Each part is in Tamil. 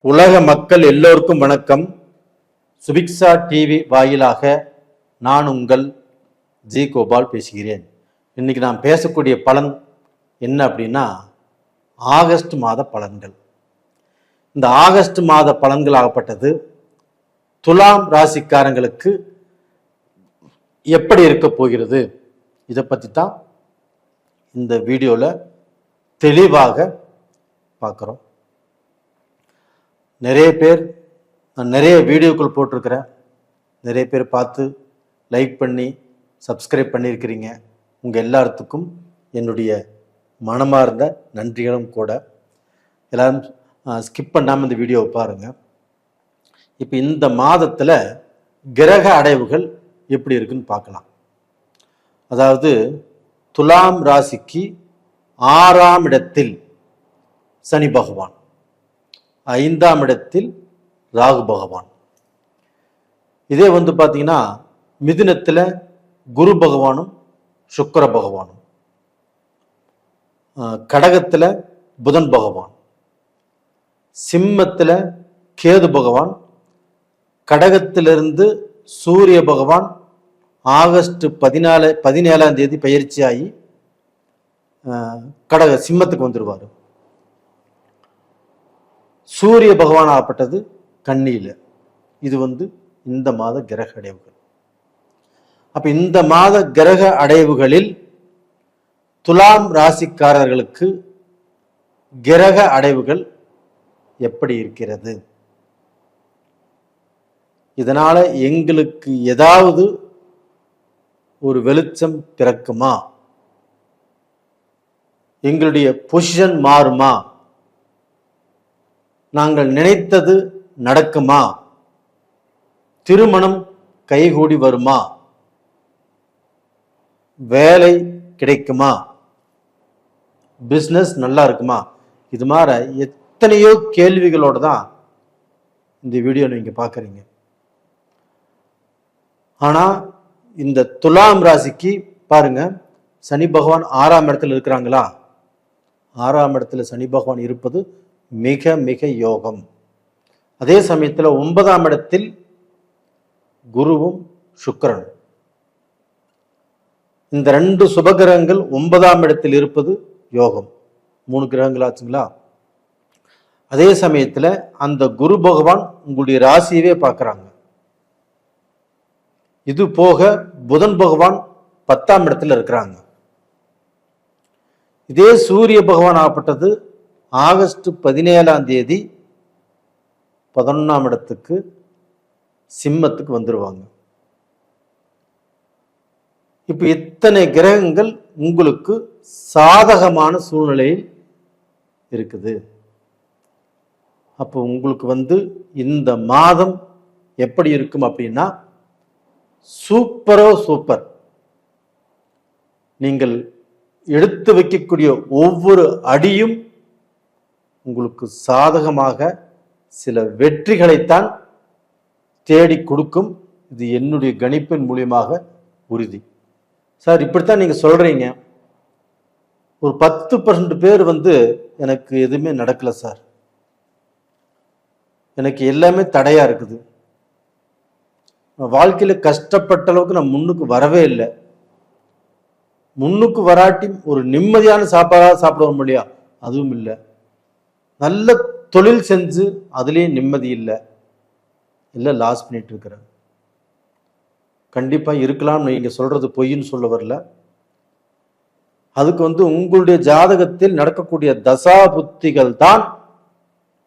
உலக மக்கள் எல்லோருக்கும் வணக்கம். சுபிக்ஷா டிவி வாயிலாக நான் உங்கள் ஜி கோபால் பேசுகிறேன். இன்னைக்கு நான் பேசக்கூடிய பலன் என்ன அப்படின்னா ஆகஸ்ட் மாத பலன்கள். இந்த ஆகஸ்ட் மாத பலன்கள் ஆகப்பட்டது துலாம் ராசிக்காரங்களுக்கு எப்படி இருக்க போகிறது, இதை பற்றி தான் இந்த வீடியோவில் தெளிவாக பார்க்குறோம். நிறைய பேர் நான் நிறைய வீடியோக்கள் போட்டிருக்கிறேன், நிறைய பேர் பார்த்து லைக் பண்ணி சப்ஸ்கிரைப் பண்ணியிருக்கிறீங்க. உங்கள் எல்லாத்துக்கும் என்னுடைய மனமார்ந்த நன்றிகளும் கூட. எல்லாரும் ஸ்கிப் பண்ணாமல் இந்த வீடியோவை பாருங்கள். இப்போ இந்த மாதத்தில் கிரக அடைவுகள் எப்படி இருக்குன்னு பார்க்கலாம். அதாவது துலாம் ராசிக்கு 6ஆம் இடத்தில் சனி பகவான், 5ஆம் இடத்தில் ராகு பகவான். இதே பார்த்தீங்கன்னா மிதுனத்தில் குரு பகவானும் சுக்கிர பகவானும், கடகத்தில் புதன் பகவான், சிம்மத்தில் கேது பகவான், கடகத்திலிருந்து சூரிய பகவான் ஆகஸ்ட் 17ஆம் தேதி பயிற்சியாகி சிம்மத்துக்கு வந்துடுவார். சூரிய பகவான் ஆகப்பட்டது கன்னியில். இது இந்த மாத கிரக அடைவுகள். அப்ப இந்த மாத கிரக அடைவுகளில் துலாம் ராசிக்காரர்களுக்கு கிரக அடைவுகள் எப்படி இருக்கிறது, இதனால எங்களுக்கு ஏதாவது ஒரு வெளிச்சம் பிறக்குமா, எங்களுடைய பொசிஷன் மாறுமா, நாங்கள் நினைத்தது நடக்குமா, திருமணம் கைகூடி வருமா, வேலை கிடைக்குமா, பிஸ்னஸ் நல்லா இருக்குமா, இது மாதிரி எத்தனையோ கேள்விகளோட தான் இந்த வீடியோ நீங்க பார்க்குறீங்க. ஆனா இந்த துலாம் ராசிக்கு பாருங்க, சனி பகவான் 6ஆம் இடத்துல இருக்கிறாங்களா. 6ஆம் இடத்துல சனி பகவான் இருப்பது மிக மிக யோகம். அதே சமயத்தில் 9ஆம் இடத்தில் குருவும் சுக்கிரனும், இந்த 2 சுபகிரகங்கள் 9ஆம் இடத்தில் இருப்பது யோகம். 3 கிரகங்கள் ஆச்சுங்களா. அதே சமயத்தில் அந்த குரு பகவான் உங்களுடைய ராசியவே பார்க்குறாங்க. இது போக புதன் பகவான் 10ஆம் இடத்துல இருக்கிறாங்க. இதே சூரிய பகவான் ஆகப்பட்டது ஆகஸ்ட் 17ஆம் தேதி 11ஆம் இடத்துக்கு சிம்மத்துக்கு வந்துடுவாங்க. இப்ப இத்தனை கிரகங்கள் உங்களுக்கு சாதகமான சூழ்நிலையில் இருக்குது. அப்போ உங்களுக்கு இந்த மாதம் எப்படி இருக்கும் அப்படின்னா சூப்பரோ சூப்பர். நீங்கள் எடுத்து வைக்கக்கூடிய ஒவ்வொரு அடியும் உங்களுக்கு சாதகமாக சில வெற்றிகளைத்தான் தேடி கொடுக்கும். இது என்னுடைய கணிப்பின் மூலியமாக உறுதி. சார் இப்படித்தான் நீங்க சொல்றீங்க, ஒரு 10% பேர் எனக்கு எதுவுமே நடக்கல சார், எனக்கு எல்லாமே தடையா இருக்குது, வாழ்க்கையில கஷ்டப்பட்ட அளவுக்கு நான் முன்னுக்கு வரவே இல்லை, முன்னுக்கு வராட்டி ஒரு நிம்மதியான சாப்பாடா சாப்பிடுவோம் இல்லையா, அதுவும் இல்லை, நல்ல தொழில் செஞ்சு அதுலேயும் நிம்மதி இல்லை, எல்லாம் லாஸ் பண்ணிட்டு இருக்கிறேன். கண்டிப்பா இருக்கலாம், நீங்க சொல்றது பொய்ன்னு சொல்ல வரல. அதுக்கு உங்களுடைய ஜாதகத்தில் நடக்கக்கூடிய தசா புத்திகள் தான்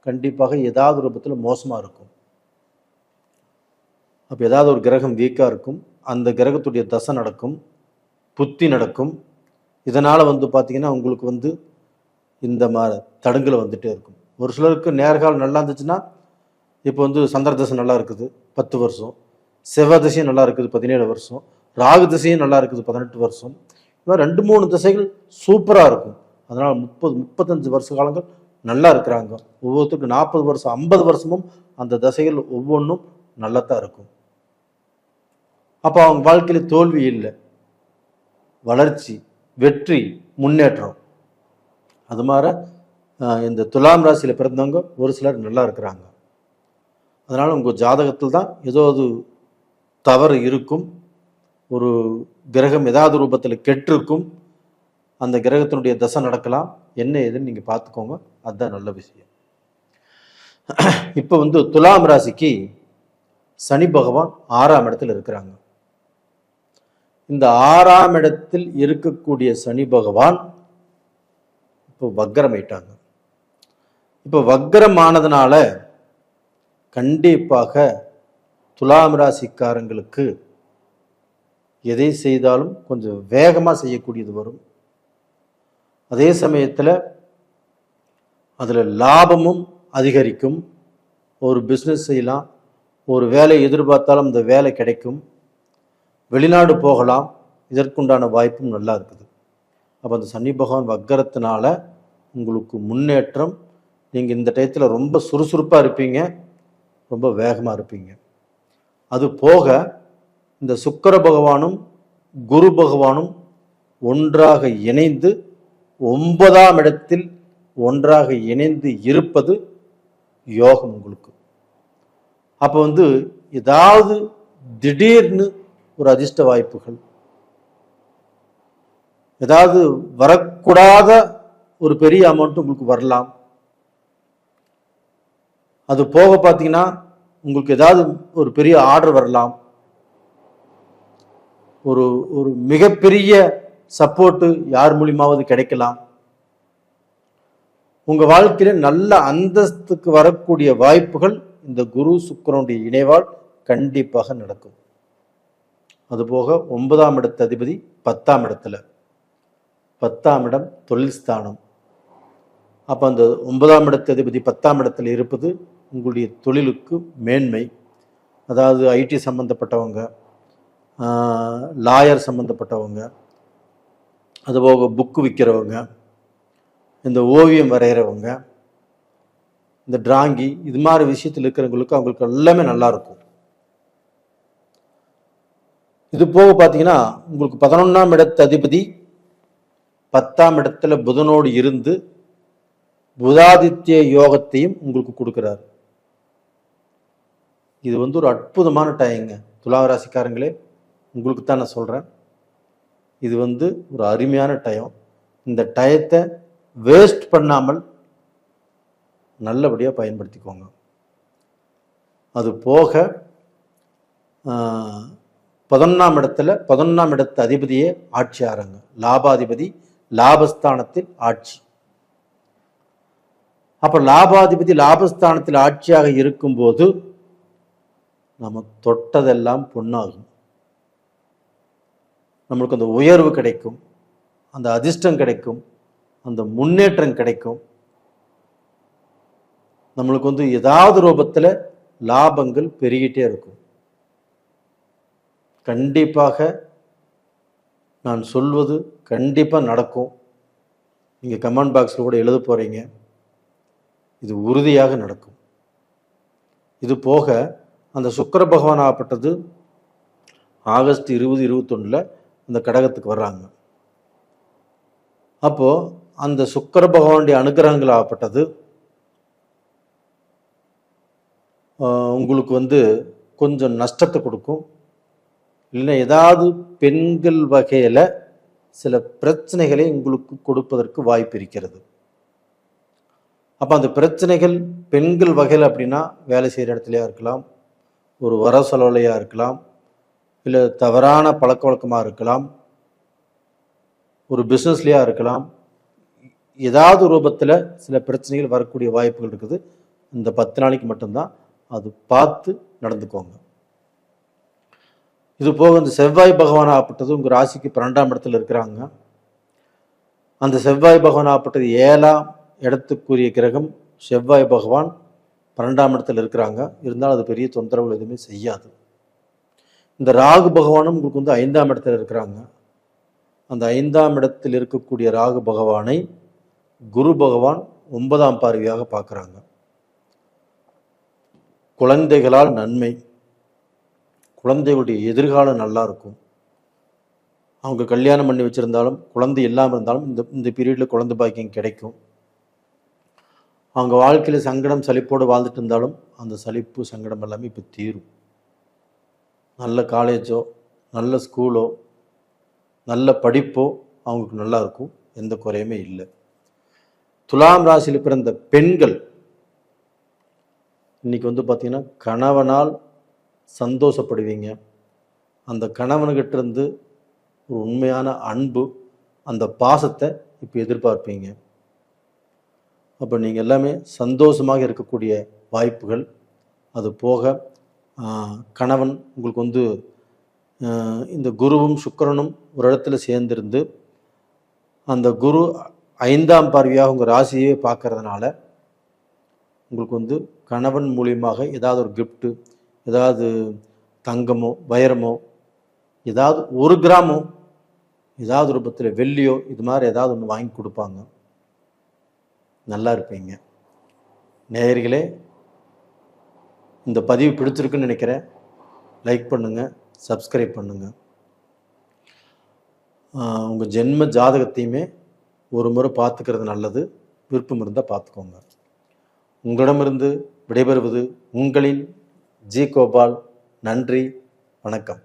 கண்டிப்பாக ஏதாவது ரூபத்தில் மோசமா இருக்கும். அப்ப ஏதாவது ஒரு கிரகம் வீக்கா இருக்கும், அந்த கிரகத்துடைய தசை நடக்கும், புத்தி நடக்கும். இதனால பாத்தீங்கன்னா உங்களுக்கு இந்த மாதிரி தடங்குல வந்துட்டே இருக்கும். ஒரு சிலருக்கு நேர்காலம் நல்லா இருந்துச்சுன்னா, இப்போ சந்திர தசை நல்லா இருக்குது 10 வருஷம், செவ்வாய் திசையும் நல்லா இருக்குது 17 வருஷம், ராகு திசையும் நல்லா இருக்குது 18 வருஷம். இது 2-3 திசைகள் சூப்பரா இருக்கும். அதனால 30-35 வருஷ காலங்கள் நல்லா இருக்கிறாங்க. ஒவ்வொருத்தருக்கும் 40 வருஷம் 50 வருஷமும் அந்த தசைகள் ஒவ்வொன்றும் நல்லதான் இருக்கும். அப்போ அவங்க வாழ்க்கையில தோல்வி இல்லை, வளர்ச்சி, வெற்றி, முன்னேற்றம். அது மாதிரி இந்த துலாம் ராசியில் பிறந்தவங்க ஒரு சிலர் நல்லா இருக்கிறாங்க. அதனால் உங்கள் ஜாதகத்தில் தான் ஏதோ அது தவறு இருக்கும், ஒரு கிரகம் ஏதாவது ரூபத்தில் கெட்டிருக்கும், அந்த கிரகத்தினுடைய தசை நடக்கலாம், என்ன ஏதுன்னு நீங்கள் பார்த்துக்கோங்க. அதுதான் நல்ல விஷயம். இப்போ துலாம் ராசிக்கு சனி பகவான் 6ஆம் இடத்தில் இருக்கிறாங்க. இந்த 6ஆம் இடத்தில் இருக்கக்கூடிய சனி பகவான் இப்போ வக்கரமாயிட்டாங்க. இப்போ வக்கரமானதுனால கண்டிப்பாக துலாம் ராசிக்காரங்களுக்கு எதை செய்தாலும் கொஞ்சம் வேகமாக செய்யக்கூடியது வரும். அதே சமயத்தில் அதில் லாபமும் அதிகரிக்கும். ஒரு பிஸ்னஸ் செய்யலாம், ஒரு வேலை எதிர்பார்த்தாலும் அந்த வேலை கிடைக்கும், வெளிநாடு போகலாம், இதற்குண்டான வாய்ப்பும் நல்லா இருக்குது. அப்போ அந்த சனி பகவான் வக்கரத்தினால உங்களுக்கு முன்னேற்றம். நீங்கள் இந்த டயத்தில் ரொம்ப சுறுசுறுப்பாக இருப்பீங்க, ரொம்ப வேகமாக இருப்பீங்க. அது போக இந்த சுக்கிர பகவானும் குரு பகவானும் ஒன்றாக இணைந்து 9ஆம் இடத்தில் ஒன்றாக இணைந்து இருப்பது யோகம் உங்களுக்கு. அப்போ ஏதாவது திடீர்னு ஒரு அதிர்ஷ்ட வாய்ப்புகள், ஏதாவது வரக்கூடாத ஒரு பெரிய அமௌண்ட் உங்களுக்கு வரலாம். அது போக பார்த்தீங்கன்னா உங்களுக்கு ஏதாவது ஒரு பெரிய ஆர்டர் வரலாம், ஒரு ஒரு மிகப்பெரிய சப்போர்ட்டு யார் மூலியமாவது கிடைக்கலாம். உங்க வாழ்க்கையில நல்ல அந்தஸ்துக்கு வரக்கூடிய வாய்ப்புகள் இந்த குரு சுக்கிரனுடைய இணைவால் கண்டிப்பாக நடக்கும். அதுபோக 9ஆம் இடத்து அதிபதி 10ஆம் இடத்துல, 10ஆம் இடம் தொழில் ஸ்தானம். அப்போ அந்த 9ஆம் இடத்து அதிபதி 10ஆம் இடத்துல இருப்பது உங்களுடைய தொழிலுக்கு மேன்மை. அதாவது ஐடி சம்பந்தப்பட்டவங்க, லாயர் சம்பந்தப்பட்டவங்க, அதுபோக புக்கு விற்கிறவங்க, இந்த ஓவியம் வரைகிறவங்க, இந்த டிராங்கி, இது மாதிரி விஷயத்தில் இருக்கிறவங்களுக்கு அவங்களுக்கு எல்லாமே நல்லா இருக்கும். இது போக பார்த்தீங்கன்னா உங்களுக்கு 11ஆம் இடத்து அதிபதி 10ஆம் இடத்துல புதனோடு இருந்து புதாதித்ய யோகத்தையும் உங்களுக்கு கொடுக்கிறார். இது ஒரு அற்புதமான டைங்க துலா ராசிக்காரங்களே, உங்களுக்கு தான் நான் சொல்கிறேன். இது ஒரு அருமையான டயம். இந்த டயத்தை வேஸ்ட் பண்ணாமல் நல்லபடியாக பயன்படுத்திக்கோங்க. அது போக 11ஆம் இடத்து அதிபதியே ஆட்சி ஆறாங்க. லாபாதிபதி லாபஸ்தானத்தில் ஆட்சி. அப்போ லாபாதிபதி லாபஸ்தானத்தில் ஆட்சியாக இருக்கும்போது நம்ம தொட்டதெல்லாம் பொன்னாகும். நம்மளுக்கு அந்த உயர்வு கிடைக்கும், அந்த அதிர்ஷ்டம் கிடைக்கும், அந்த முன்னேற்றம் கிடைக்கும். நம்மளுக்கு ஏதாவது ரூபத்தில் லாபங்கள் பெருகிட்டே இருக்கும். கண்டிப்பாக நான் சொல்வது கண்டிப்பாக நடக்கும். நீங்கள் கமெண்ட் பாக்ஸில் கூட எழுத போகிறீங்க, இது உறுதியாக நடக்கும். இது போக அந்த சுக்கிர பகவான் ஆகப்பட்டது ஆகஸ்ட் 2021 அந்த கடகத்துக்கு வர்றாங்க. அப்போ அந்த சுக்கிர பகவானுடைய அனுகிரகங்கள் ஆகப்பட்டது உங்களுக்கு கொஞ்சம் நஷ்டத்தை கொடுக்கும். இல்லைன்னா ஏதாவது பெண்கள் வகையில் சில பிரச்சனைகளை உங்களுக்கு கொடுப்பதற்கு வாய்ப்பு இருக்கிறது. அப்போ அந்த பிரச்சனைகள் பெண்கள் வகையில் அப்படின்னா வேலை செய்கிற இடத்துலையா இருக்கலாம், ஒரு வர செலவுலையாக இருக்கலாம், இல்லை தவறான பழக்க வழக்கமாக இருக்கலாம், ஒரு பிஸ்னஸ்லையாக இருக்கலாம். ஏதாவது ரூபத்தில் சில பிரச்சனைகள் வரக்கூடிய வாய்ப்புகள் இருக்குது. இந்த 10 நாளைக்கு மட்டும்தான், அது பார்த்து நடந்துக்கோங்க. இது போக இந்த செவ்வாய் பகவான் ஆகப்பட்டது உங்கள் ராசிக்கு 12ஆம் இடத்துல இருக்கிறாங்க. அந்த செவ்வாய் பகவான் ஆகப்பட்டது 7ஆம் இடத்துக்குரிய கிரகம். செவ்வாய் பகவான் 12ஆம் இடத்துல இருக்கிறாங்க. இருந்தாலும் அது பெரிய தொந்தரவுகள் எதுவுமே செய்யாது. இந்த ராகு பகவானும் உங்களுக்கு 5ஆம் இடத்துல இருக்கிறாங்க. அந்த 5ஆம் இடத்தில் இருக்கக்கூடிய ராகு பகவானை குரு பகவான் 9ஆம் பார்வையாக பார்க்குறாங்க. குழந்தைகளால் நன்மை, குழந்தைகளுடைய எதிர்காலம் நல்லா இருக்கும். அவங்க கல்யாணம் பண்ணி வச்சுருந்தாலும் குழந்தை இல்லாமல் இருந்தாலும் இந்த பீரியடில் குழந்தை பாக்கியம் கிடைக்கும். அவங்க வாழ்க்கையில் சங்கடம் சலிப்போடு வாழ்ந்துட்டு இருந்தாலும் அந்த சலிப்பு சங்கடம் எல்லாமே இப்போ தீரும். நல்ல காலேஜோ நல்ல ஸ்கூலோ நல்ல படிப்போ அவங்களுக்கு நல்லா இருக்கும், எந்த குறையுமே இல்லை. துலாம் ராசியில் பிறந்த பெண்கள் இன்னைக்கு வந்து பார்த்தீங்கன்னா கணவனால் சந்தோஷப்படுவீங்க. அந்த கணவன்கிட்ட இருந்து ஒரு உண்மையான அன்பு, அந்த பாசத்தை இப்போ எதிர்பார்ப்பீங்க. அப்போ நீங்கள் எல்லாமே சந்தோஷமாக இருக்கக்கூடிய வாய்ப்புகள். அது போக கணவன் உங்களுக்கு வந்து இந்த குருவும் சுக்கிரனும் ஒரு இடத்துல சேர்ந்திருந்து அந்த குரு 5ஆம் பார்வையாக உங்கள் ராசியே பார்க்கறதுனால உங்களுக்கு வந்து கணவன் மூலியமாக ஏதாவது ஒரு கிஃப்ட்டு, ஏதாவது தங்கமோ வைரமோ, ஏதாவது 1 கிராமோ, ஏதாவது ரூபத்தில் வெள்ளியோ, இது மாதிரி ஏதாவது ஒன்று வாங்கி கொடுப்பாங்க. நல்லா இருப்பீங்க. நேயர்களே, இந்த பதிவு பிடிச்சிருக்குன்னு நினைக்கிறேன். லைக் பண்ணுங்கள், சப்ஸ்கிரைப் பண்ணுங்கள். உங்கள் ஜென்ம ஜாதகத்தையுமே ஒரு முறை பார்த்துக்கிறது நல்லது. விருப்பம் இருந்தால் பார்த்துக்கோங்க. உங்களிடமிருந்து விடைபெறுவது உங்களின் ஜி கோபால். நன்றி, வணக்கம்.